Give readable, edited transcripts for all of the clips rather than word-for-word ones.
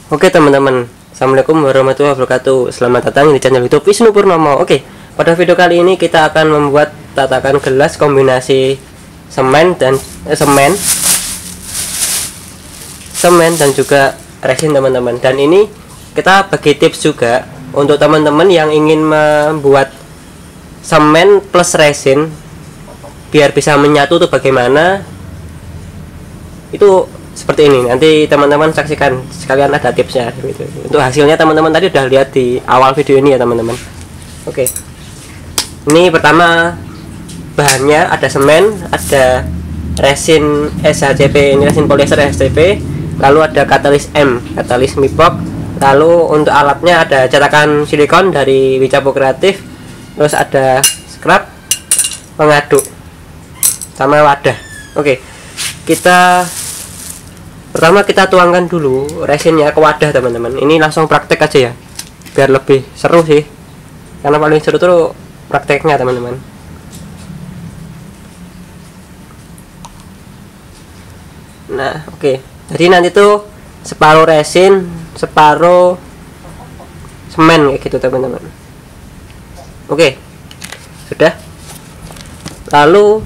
Oke teman-teman, assalamualaikum warahmatullahi wabarakatuh. Selamat datang di channel YouTube Wisnu Purnomo. Oke, pada video kali ini kita akan membuat tatakan gelas kombinasi semen dan juga resin teman-teman. Dan ini kita bagi tips juga untuk teman-teman yang ingin membuat semen plus resin biar bisa menyatu tuh bagaimana. Itu seperti ini, nanti teman-teman saksikan sekalian, ada tipsnya gitu. Untuk hasilnya teman-teman tadi udah lihat di awal video ini ya teman-teman. Oke, ini pertama bahannya ada semen, ada resin SHCP, ini resin polyester SHCP, lalu ada katalis katalis Mipok, lalu untuk alatnya ada cetakan silikon dari Wicapo Kreatif, terus ada scrub, pengaduk, sama wadah. Oke, pertama kita tuangkan dulu resinnya ke wadah teman-teman. Ini langsung praktek aja ya, biar lebih seru sih, karena paling seru tuh prakteknya teman-teman. Nah oke, jadi nanti tuh separuh resin separuh semen kayak gitu teman-teman. Oke, sudah, lalu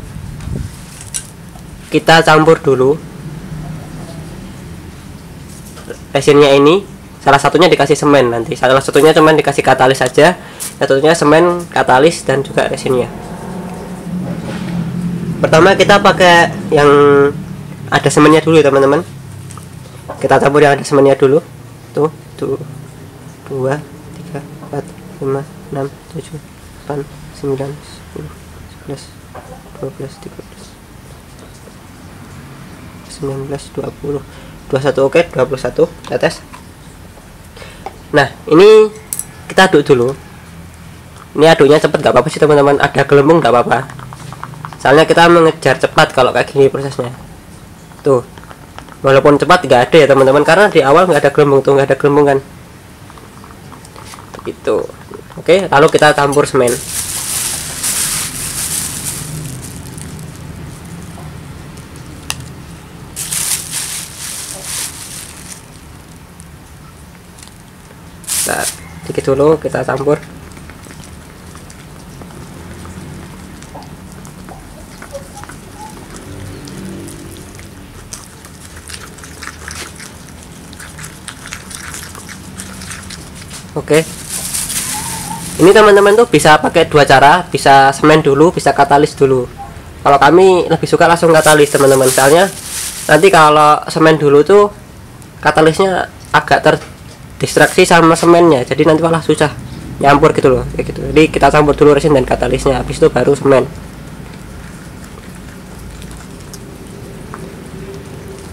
kita campur dulu resinnya. Ini salah satunya dikasih semen, nanti salah satunya cuman dikasih katalis saja, satunya semen, katalis, dan juga resinnya. Pertama kita pakai yang ada semennya dulu ya teman-teman. Kita campur yang ada semennya dulu. Tuh 2, 3, 4, 5, 6, 7, 8, 9, 10, 11, 12, 13, 19, 20, 21. Oke, 21 tetes. Nah ini kita aduk dulu. Ini aduknya cepet gak apa-apa sih teman-teman, ada gelembung gak apa-apa, soalnya kita mengejar cepat kalau kayak gini prosesnya. Tuh, walaupun cepat gak ada ya teman-teman, karena di awal nggak ada gelembung tuh, nggak ada gelembung kan itu. Oke, lalu kita campur semen. Sedikit dulu kita campur. Oke, ini teman-teman tuh bisa pakai dua cara, bisa semen dulu, bisa katalis dulu. Kalau kami lebih suka langsung katalis teman-teman, soalnya nanti kalau semen dulu tuh katalisnya agak terdistraksi sama semennya, jadi nanti malah susah nyampur gitu loh, kayak gitu. Jadi kita campur dulu resin dan katalisnya, habis itu baru semen.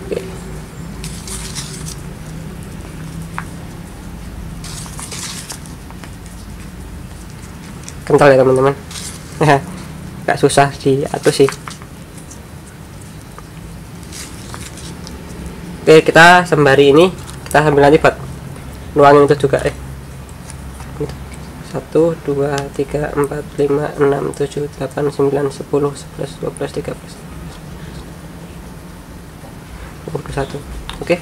Oke. Kental ya teman-teman. Gak susah diatur sih. Oke, kita sembari ini, kita sambil nanti buat nuangin itu juga. 1, 2, 3, 4, 5, 6, 7, 8, 9, 10, 11, 12, 13, 21. Oke,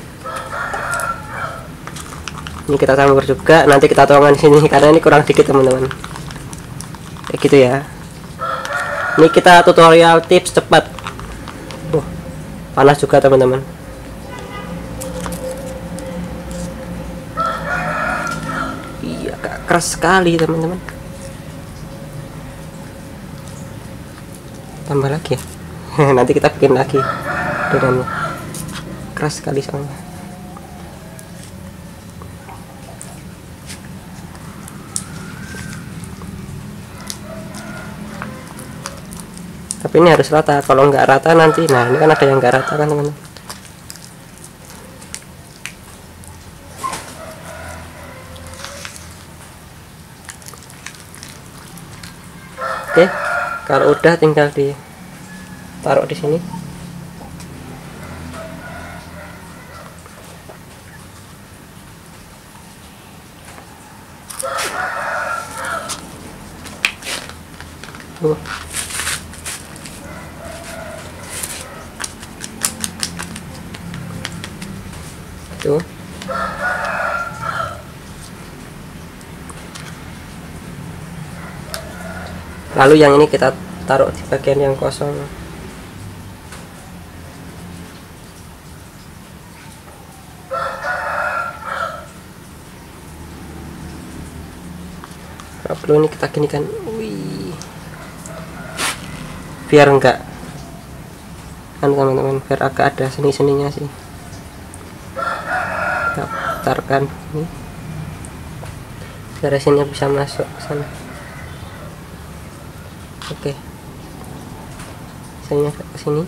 ini kita campur juga, nanti kita tuangkan di sini karena ini kurang dikit teman-teman, kayak gitu ya. Ini kita tutorial tips cepat. Panas juga teman-teman. Iya, agak keras sekali teman-teman. Tambah lagi ya. Nanti kita bikin lagi adonannya. Keras sekali soalnya. Tapi ini harus rata, kalau nggak rata nanti, nah ini kan ada yang nggak rata kan teman-teman. Oke, kalau udah tinggal ditaruh di sini. Tuh. Lalu yang ini kita taruh di bagian yang kosong. Kalau perlu ini kita gini kan, wih, biar enggak kan teman-teman, biar agak ada seni-seninya sih. Kita putarkan ini biar resinnya bisa masuk ke sana. Oke, resinnya ke sini.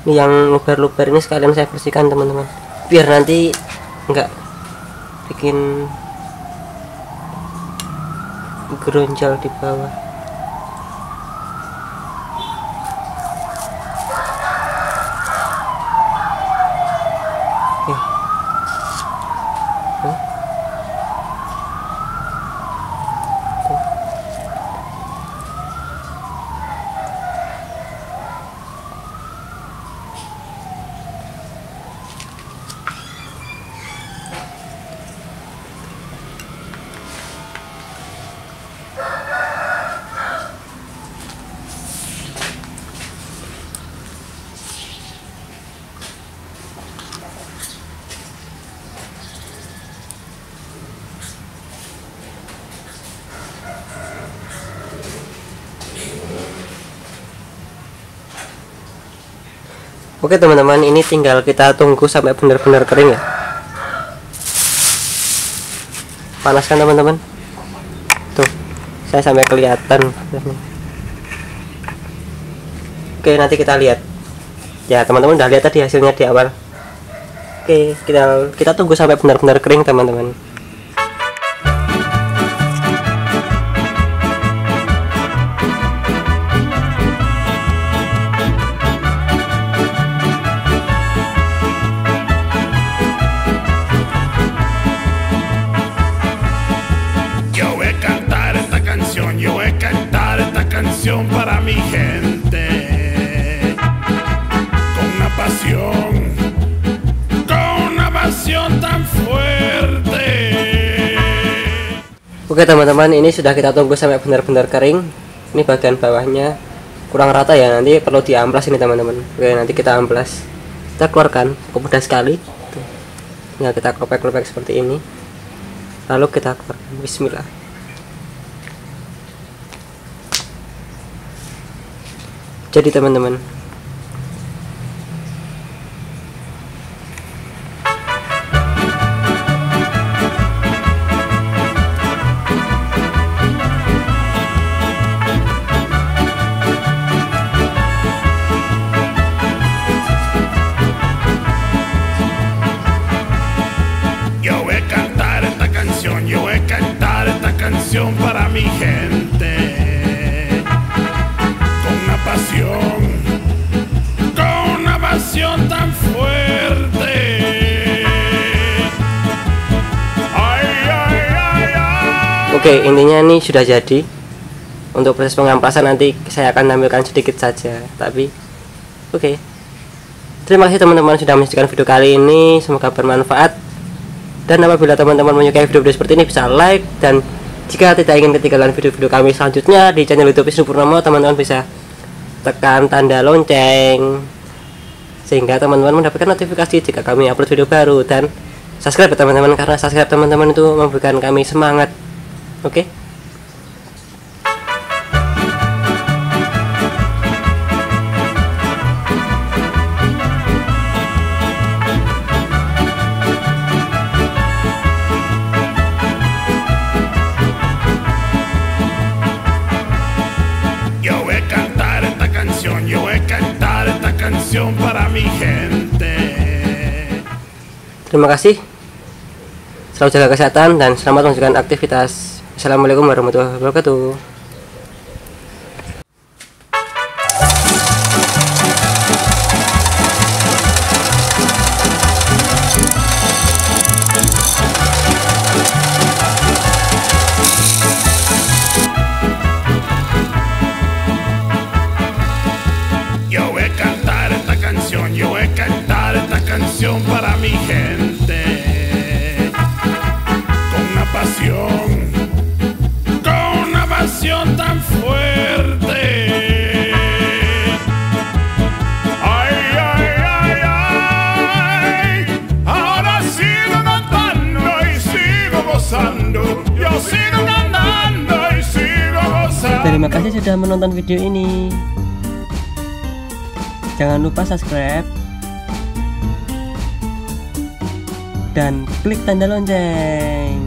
Ini yang luber-luber ini sekalian saya bersihkan teman-teman, biar nanti enggak bikin geronjal di bawah. Oke. Oke teman-teman, ini tinggal kita tunggu sampai benar-benar kering ya. Panas kan teman-teman? Tuh, saya sampai kelihatan. Oke, nanti kita lihat. Ya teman-teman udah lihat tadi hasilnya di awal. Oke, kita tunggu sampai benar-benar kering teman-teman. Para mi gente, con una pasión tan fuerte. Oke teman-teman, ini sudah kita tunggu sampai benar-benar kering. Ini bagian bawahnya kurang rata ya, nanti perlu diamplas ini teman-teman. Oke, nanti kita amplas, kita keluarkan, mudah sekali. Tuh. Tinggal kita klepek-klepek seperti ini, lalu kita keluarkan. Bismillah. Jadi teman-teman, yo voy a cantar esta canción para mi gente. Con una pasión tan fuerte. Ay, ay, ay, ay. Oke, intinya ini sudah jadi. Untuk proses pengamplasan nanti saya akan tampilkan sedikit saja, tapi oke. Terima kasih teman-teman sudah menyaksikan video kali ini, semoga bermanfaat. Dan apabila teman-teman menyukai video-video seperti ini, bisa like, dan jika tidak ingin ketinggalan video-video kami selanjutnya di channel YouTube Wisnu Purnomo, teman-teman bisa tekan tanda lonceng sehingga teman-teman mendapatkan notifikasi jika kami upload video baru, dan subscribe ya teman-teman, karena subscribe teman-teman itu memberikan kami semangat. Oke. Para mi gente. Terima kasih. Selalu jaga kesehatan dan selamat melanjutkan aktivitas. Assalamualaikum warahmatullahi wabarakatuh. Terima kasih sudah menonton video ini. Jangan lupa subscribe dan klik tanda lonceng.